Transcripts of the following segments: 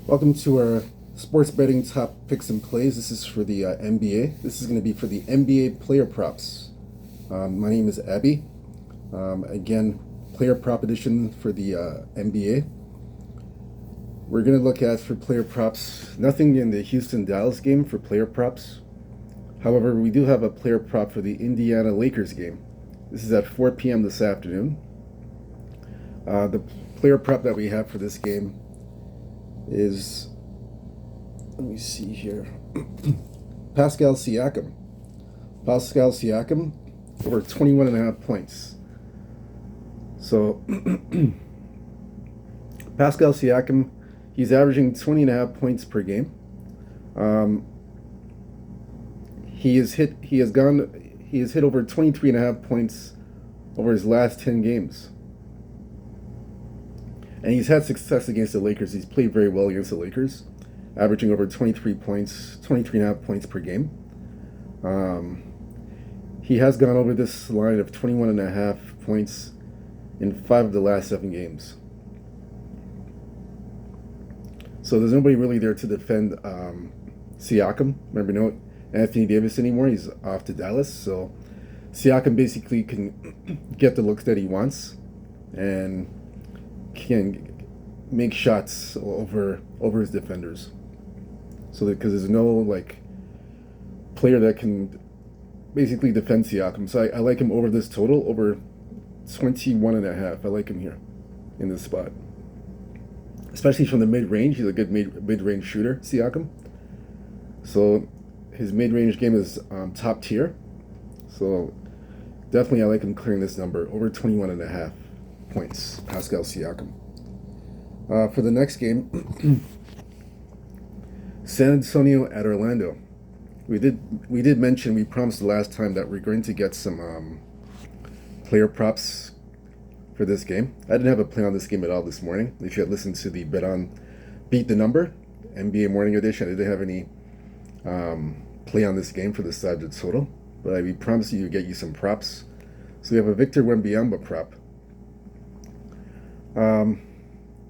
Welcome to our sports betting top picks and plays. This is for the NBA. This is going to be for the NBA player props. My name is Abby. Again, player prop edition for the NBA. We're going to look at for player props, nothing in the Houston-Dallas game for player props. However, we do have a player prop for the Indiana-Lakers game. This is at 4 p.m. this afternoon. The player prop that we have for this game is, let me see here, Pascal Siakam. Pascal Siakam over 21.5 points. So Pascal Siakam, he's averaging 20.5 points per game. He has hit over 23.5 points over his last 10 games. And he's had success against the Lakers. He's played very well against the Lakers, averaging over 23.5 points per game. He has gone over this line of 21.5 points in 5 of the last 7 games. So there's nobody really there to defend Siakam. Remember, no Anthony Davis anymore. He's off to Dallas. So Siakam basically can get the looks that he wants and can make shots over his defenders. So that because there's no player that can basically defend Siakam. So I like him over this total, over 21.5. I like him here in this spot, especially from the mid-range. He's a good mid-range shooter, Siakam. So his mid-range game is top tier. So definitely I like him clearing this number, over 21.5 points, Pascal Siakam. For the next game, San Antonio at Orlando. We did mention, we promised the last time that we're going to get some player props for this game. I didn't have a play on this game at all this morning. If you had listened to the Bet on Beat the Number NBA Morning Edition, I didn't have any play on this game for the side of the total, but we promised you to get you some props. So we have a Victor Wembanyama prop.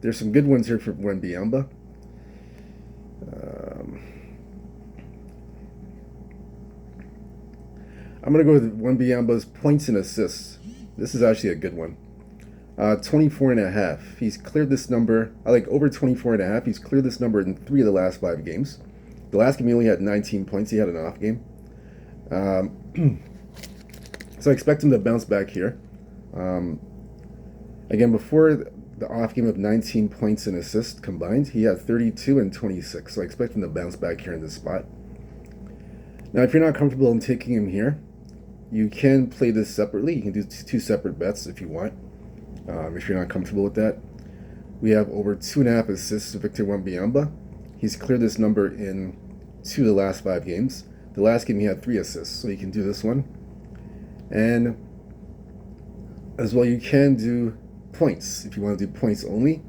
There's some good ones here for Wembanyama. I'm going to go with Wembanyama's points and assists. This is actually a good one. 24.5. He's cleared this number. I like over 24.5. He's cleared this number in 3 of the last 5 games. The last game he only had 19 points. He had an off game. So I expect him to bounce back here. Again, before the off game of 19 points and assists combined, he had 32 and 26. So I expect him to bounce back here in this spot. Now, if you're not comfortable in taking him here, you can play this separately. You can do 2 separate bets if you want. If you're not comfortable with that, we have over 2.5 assists to Victor Wembanyama. He's cleared this number in 2 of the last 5 games. The last game he had 3 assists, so you can do this one. And as well, you can do points if you want to do points only.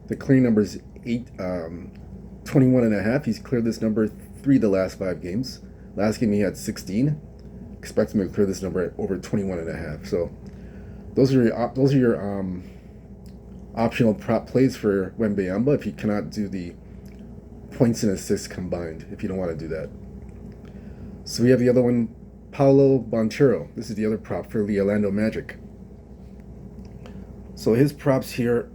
The clearing number is 21.5. He's cleared this number 3 of the last 5 games. Last game he had 16. Expect him to clear this number at over 21.5. So those are your optional prop plays for Wembanyama if you cannot do the points and assists combined, if you don't want to do that. So we have the other one, Paolo Banchero. This is the other prop for the Orlando Magic. So his props here.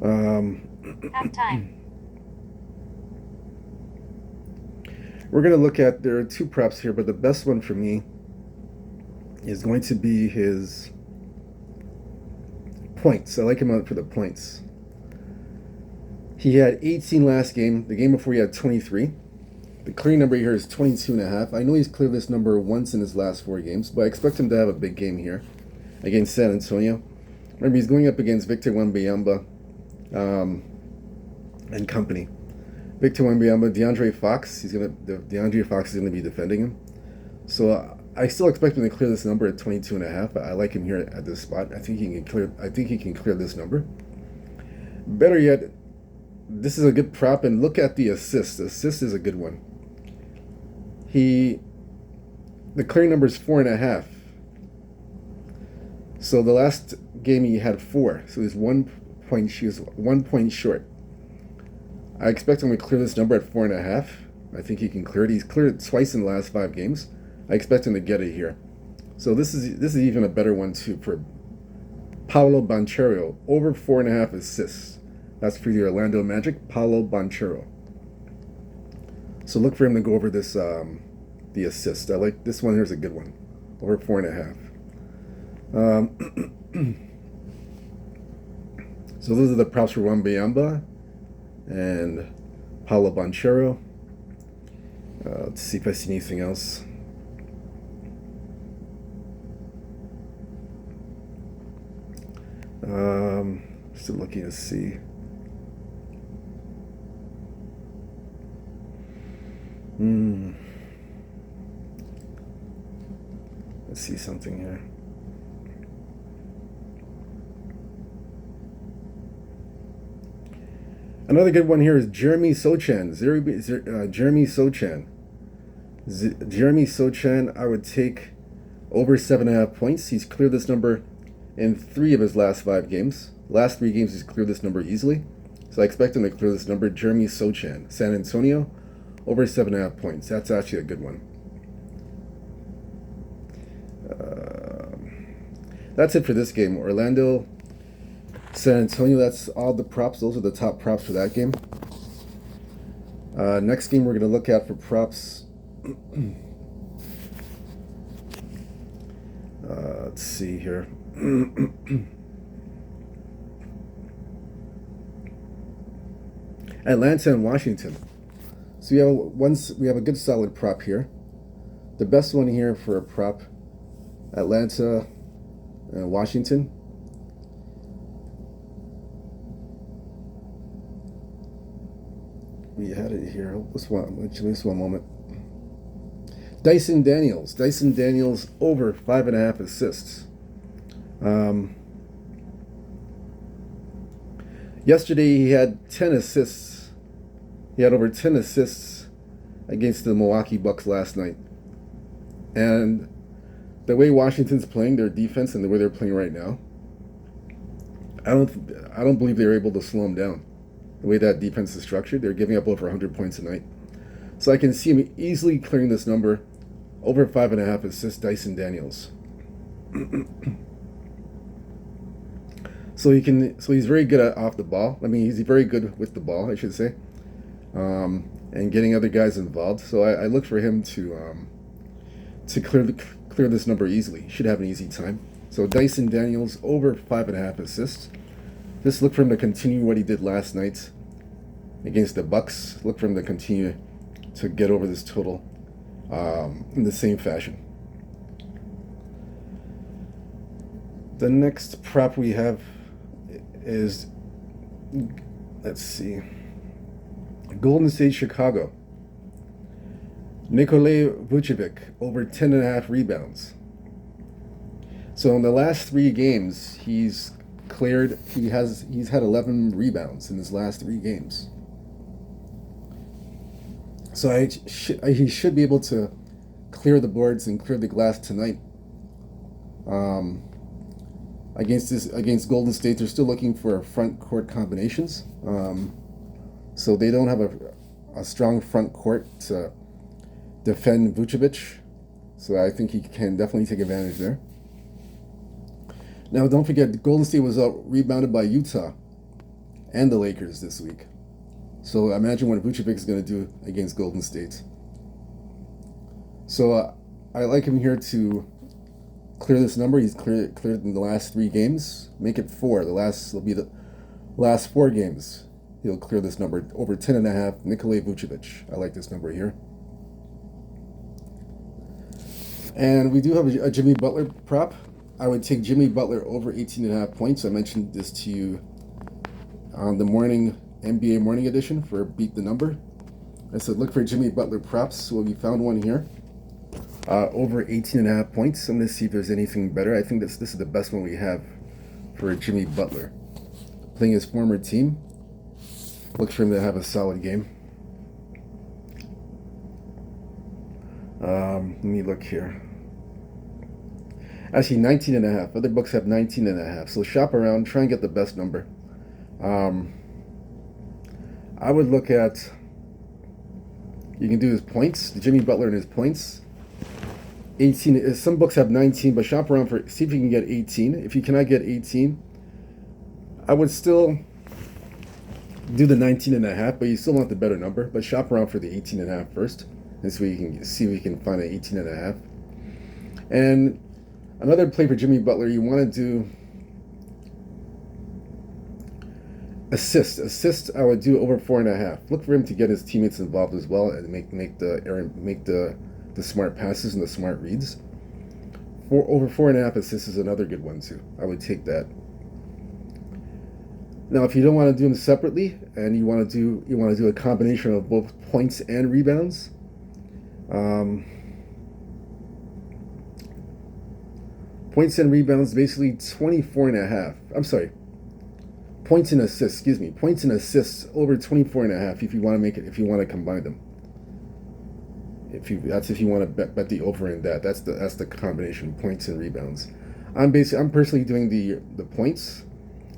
Half time. We're going to look at, there are 2 props here, but the best one for me is going to be his points. I like him for the points. He had 18 last game. The game before he had 23. The clearing number here is 22.5. I know he's cleared this number once in his last 4 games, but I expect him to have a big game here against San Antonio. Remember, he's going up against Victor Wembanyama and company. Victor Wembanyama, DeAndre Fox. DeAndre Fox is going to be defending him. So I still expect him to clear this number at 22.5. I like him here at this spot. I think he can clear this number. Better yet, this is a good prop, and look at the assist. The assist is a good one. The clearing number is 4.5. So the last game he had 4. So he's 1 point. She was 1 point short. I expect him to clear this number at 4.5. I think he can clear it. He's cleared it twice in the last 5 games. I expect him to get it here. So this is even a better one too for Paolo Banchero, over 4.5 assists. That's for the Orlando Magic, Paolo Banchero. So look for him to go over this the assist. I like this one. Here's a good one, over 4.5. So those are the props for Wembanyama and Paolo Banchero. Let's see if I see anything else. Still looking to see. Let's see something here. Another good one here is Jeremy Sochan. Jeremy Sochan. Jeremy Sochan, I would take over 7.5 points. He's cleared this number in 3 of his last 5 games. Last 3 games, he's cleared this number easily. So I expect him to clear this number. Jeremy Sochan, San Antonio, over 7.5 points. That's actually a good one. That's it for this game. Orlando, San Antonio, that's all the props. Those are the top props for that game. Next game we're going to look at for props. Let's see here. Atlanta and Washington. So we have a good solid prop here. The best one here for a prop, Atlanta and Washington. We had it here. Just one moment. Dyson Daniels. Dyson Daniels over 5.5 assists. Yesterday he had 10 assists. He had over 10 assists against the Milwaukee Bucks last night. And the way Washington's playing, their defense, and the way they're playing right now, I don't believe they're able to slow them down. The way that defense is structured, they're giving up over 100 points a night. So I can see him easily clearing this number, over 5.5 assists, Dyson Daniels. So he's very good off the ball. I mean, he's very good with the ball, I should say, and getting other guys involved. So I look for him to clear this number easily. He should have an easy time. So Dyson Daniels over 5.5 assists. Just look for him to continue what he did last night against the Bucks. Look for him to continue to get over this total in the same fashion. The next prop we have is, let's see, Golden State Chicago. Nikola Vucevic over 10.5 rebounds. So in the last 3 games, he's had 11 rebounds in his last 3 games. So he should be able to clear the boards and clear the glass tonight. Against Golden State, they're still looking for front court combinations. So they don't have a strong front court to defend Vucevic. So I think he can definitely take advantage there. Now, don't forget, Golden State was rebounded by Utah and the Lakers this week. So imagine what Vucevic is going to do against Golden State. So I like him here to clear this number. He's cleared in the last 3 games. Make it 4. Will be the last 4 games. He'll clear this number over 10.5. Nikola Vucevic. I like this number here. And we do have a Jimmy Butler prop. I would take Jimmy Butler over 18.5 points. I mentioned this to you on the NBA Morning Edition for Beat the Number. I said look for Jimmy Butler props. So we found one here. Over 18.5 points. I'm going to see if there's anything better. I think this is the best one we have for Jimmy Butler. Playing his former team. Look for him to have a solid game. Let me look here. Actually, 19.5. Other books have 19.5. So shop around. Try and get the best number. Um, I would look at, you can do his points, Jimmy Butler and his points. 18, some books have 19, but shop around for, see if you can get 18. If you cannot get 18, I would still do the 19.5, but you still want the better number. But shop around for the 18.5 first, and so you can see if you can find an 18.5. And another play for Jimmy Butler, you want to do assists. I would do over 4.5. Look for him to get his teammates involved as well and make the smart passes and the smart reads. Over 4.5 assists is another good one too. I would take that. Now, if you don't want to do them separately and you want to do a combination of both points and rebounds, points and rebounds basically 24.5. I'm sorry. Points and assists, points and assists over 24.5 if you want to make it, if you want to combine them. That's if you want to bet the over in that. That's the combination, points and rebounds. I'm personally doing the points.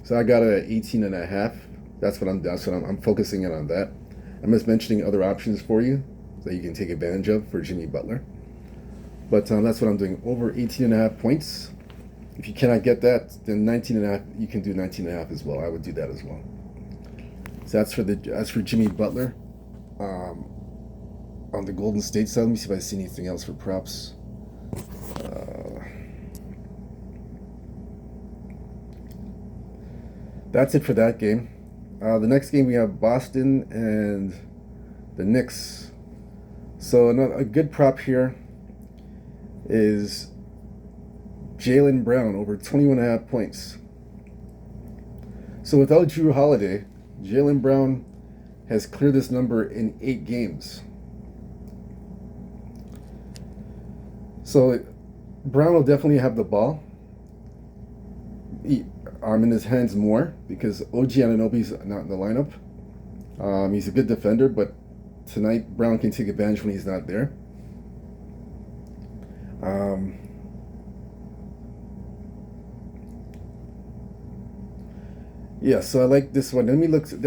So I got a 18.5. That's what I'm focusing in on that. I'm just mentioning other options for you that you can take advantage of for Jimmy Butler. But that's what I'm doing, over 18.5 points. If you cannot get that, then 19.5, you can do 19.5 as well. I would do that as well. So that's for Jimmy Butler. On the Golden State side, let me see if I see anything else for props. That's it for that game. The next game we have Boston and the Knicks. So a good prop here is Jaylen Brown over 21.5 points. So without Drew Holiday, Jaylen Brown has cleared this number in 8 games. So Brown will definitely have the ball in his hands more because OG Anunoby's not in the lineup. He's a good defender, but tonight Brown can take advantage when he's not there. Yeah, so I like this one. Let me look at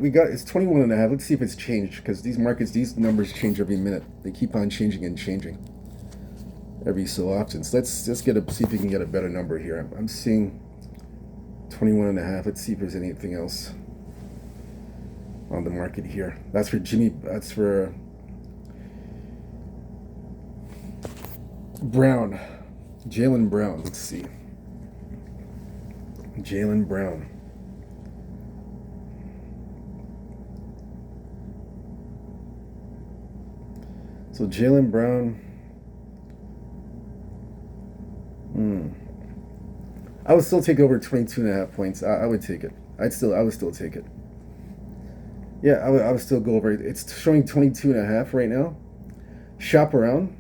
we got it's 21.5. Let's see if it's changed because these numbers change every minute. They keep on changing and changing every so often. So let's see if we can get a better number here. I'm seeing 21.5. Let's see if there's anything else on the market here. That's for Brown. Jaylen Brown. Let's see. Jaylen Brown. So Jaylen Brown. I would still take over 22.5 points. I would take it. I would still take it. Yeah, I would still go over it. It's showing 22.5 right now. Shop around.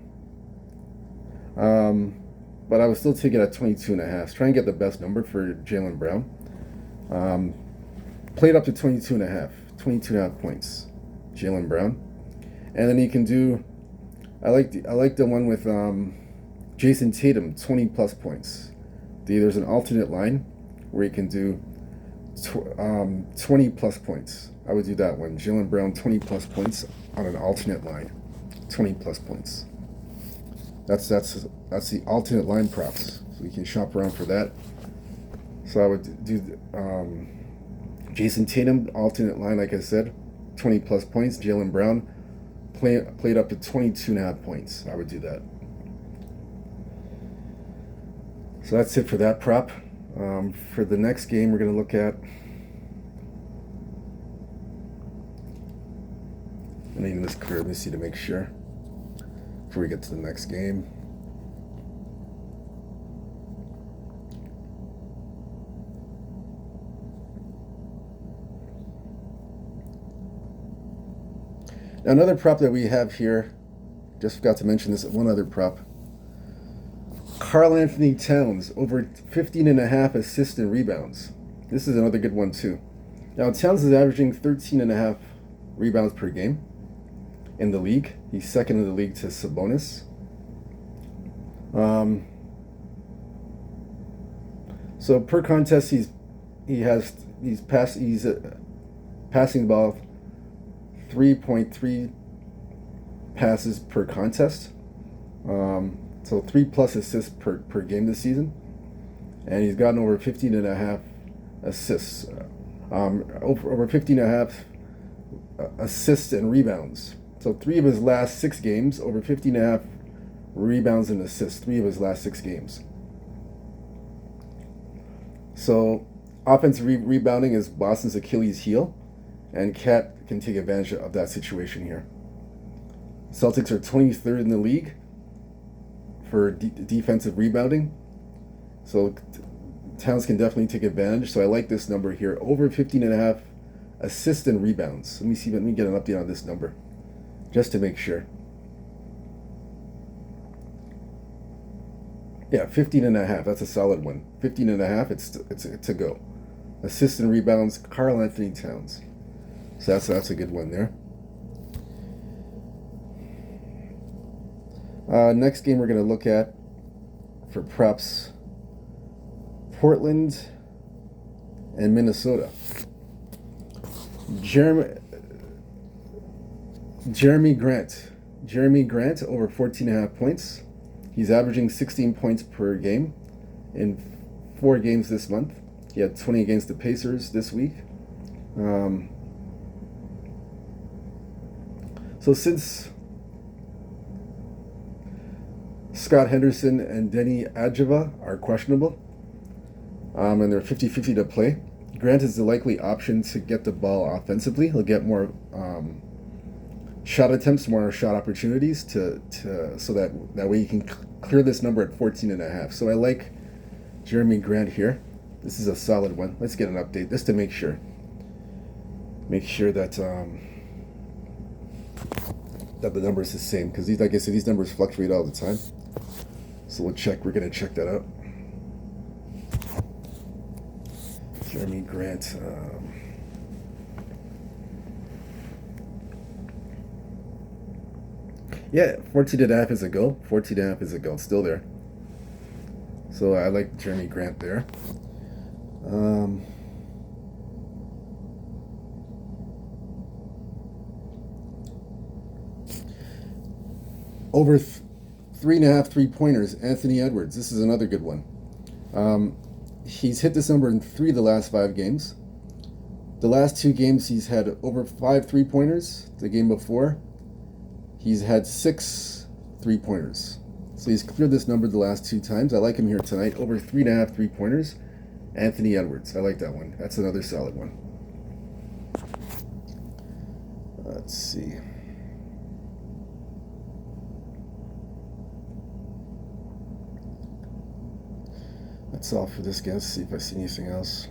But I would still take it at 22.5. Try and get the best number for Jaylen Brown. Play it up to 22.5 points. Jaylen Brown. And then you can do, I like the one with Jason Tatum, 20 plus points. There's an alternate line where you can do 20 plus points. I would do that one. Jaylen Brown, 20 plus points on an alternate line. 20 plus points. That's the alternate line props. So you can shop around for that. So I would do Jason Tatum, alternate line, like I said, 20 plus points. Jaylen Brown, played up to 22.5 points. I would do that. So that's it for that prop. For the next game, we're going to look at. I'm name this clear. Let me see to make sure before we get to the next game. Now, another prop that we have here, just forgot to mention this, one other prop. Karl-Anthony Towns, over 15.5 assists and rebounds. This is another good one, too. Now, Towns is averaging 13.5 rebounds per game in the league. He's second in the league to Sabonis. So per contest, he's he's passing about 3.3 passes per contest. So 3+ assists per game this season, and he's gotten over 15.5 assists, over 15.5 assists and rebounds. So 3 of his last 6 games, over 15.5 rebounds and assists. 3 of his last 6 games. So offensive rebounding is Boston's Achilles heel, and Cat can take advantage of that situation here. Celtics are 23rd in the league for defensive rebounding, so Towns can definitely take advantage. So I like this number here, over 15.5 assists and rebounds. Let me get an update on this number, just to make sure. Yeah, 15.5. That's a solid one. 15.5. It's a go. Assists and rebounds, Karl Anthony Towns. So that's a good one there. Next game we're going to look at for props, Portland and Minnesota. Jeremy Grant over 14.5 points. He's averaging 16 points per game in 4 games this month. He had 20 against the Pacers this week. So since Scott Henderson and Denny Adjeva are questionable, and they're 50-50 to play, Grant is the likely option to get the ball offensively. He'll get more shot attempts, more shot opportunities so that way you can clear this number at 14.5. So I like Jeremy Grant here. This is a solid one. Let's get an update just to make sure that that the number is the same, because like I said, these numbers fluctuate all the time. So we're going to check that out. Jeremy Grant. Yeah, 14.5 is a go. 14.5 is a go. It's still there. So I like Jeremy Grant there. Over 3.5 3-pointers, Anthony Edwards. This is another good one. He's hit this number in 3 of the last 5 games. The last 2 games he's had over 5 3-pointers. The game before, he's had 6 3-pointers. So he's cleared this number the last 2 times. I like him here tonight. Over 3.5 3-pointers, Anthony Edwards. I like that one. That's another solid one. Let's see. That's all for this game. Let's see if I see anything else.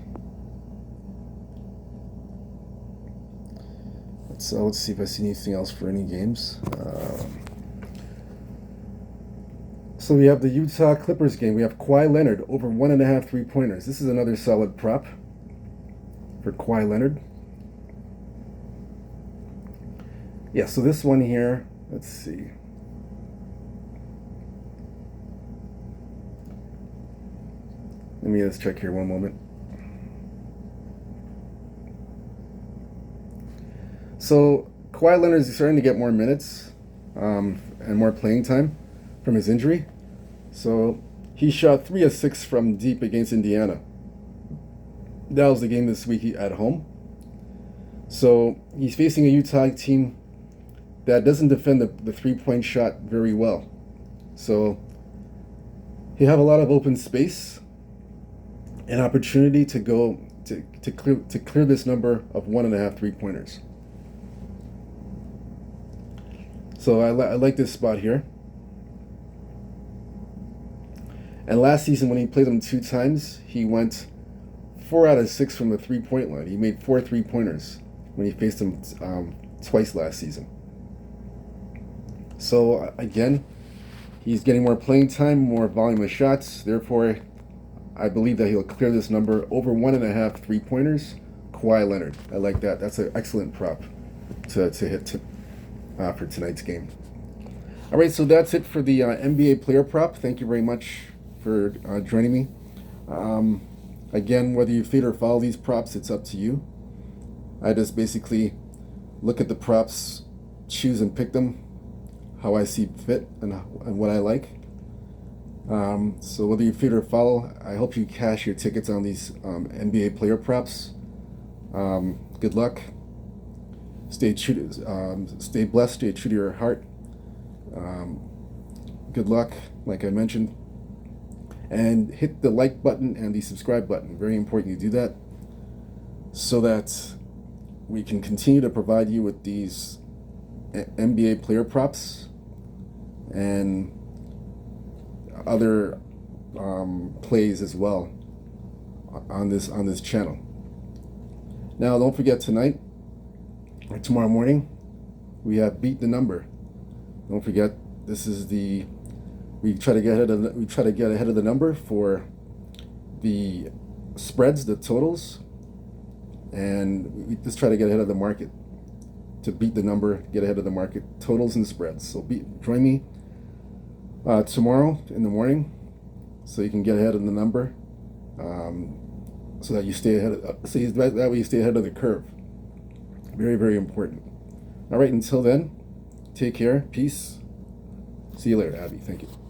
Let's see if I see anything else for any games. So we have the Utah Clippers game. We have Kawhi Leonard over 1.5 3-pointers. This is another solid prop for Kawhi Leonard. Yeah, so this one here, let's see. Let me just check here one moment. So Kawhi Leonard is starting to get more minutes and more playing time from his injury. So he shot 3 of 6 from deep against Indiana. That was the game this week at home. So he's facing a Utah team that doesn't defend the 3-point shot very well. So he'll have a lot of open space, an opportunity to go to clear this number of 1.5 3-pointers. So I like this spot here. And last season, when he played them 2 times, he went 4 out of 6 from the 3-point line. He made 4 3-pointers when he faced them twice last season. So again, he's getting more playing time, more volume of shots. Therefore, I believe that he'll clear this number over 1.5 3-pointers. Kawhi Leonard. I like that. That's an excellent prop to hit for tonight's game. All right, so that's it for the NBA player prop. Thank you very much for joining me. Again, whether you fade or follow these props, it's up to you. I just basically look at the props, choose and pick them how I see fit and what I like. So whether you fade or follow, I hope you cash your tickets on these NBA player props. Good luck. Stay blessed. Stay true to your heart. Good luck, like I mentioned. And hit the like button and the subscribe button. Very important you do that, so that we can continue to provide you with these NBA player props and other plays as well on this channel. Now, don't forget, tonight or tomorrow morning we have Beat the Number. Don't forget, this is we try to get ahead of the number for the spreads, the totals, and we just try to get ahead of the market to beat the number, get ahead of the market totals and spreads. So join me tomorrow in the morning, so you can get ahead of the number, so that you stay ahead. That way you stay ahead of the curve. Very, very important. All right. Until then, take care. Peace. See you later, Abby. Thank you.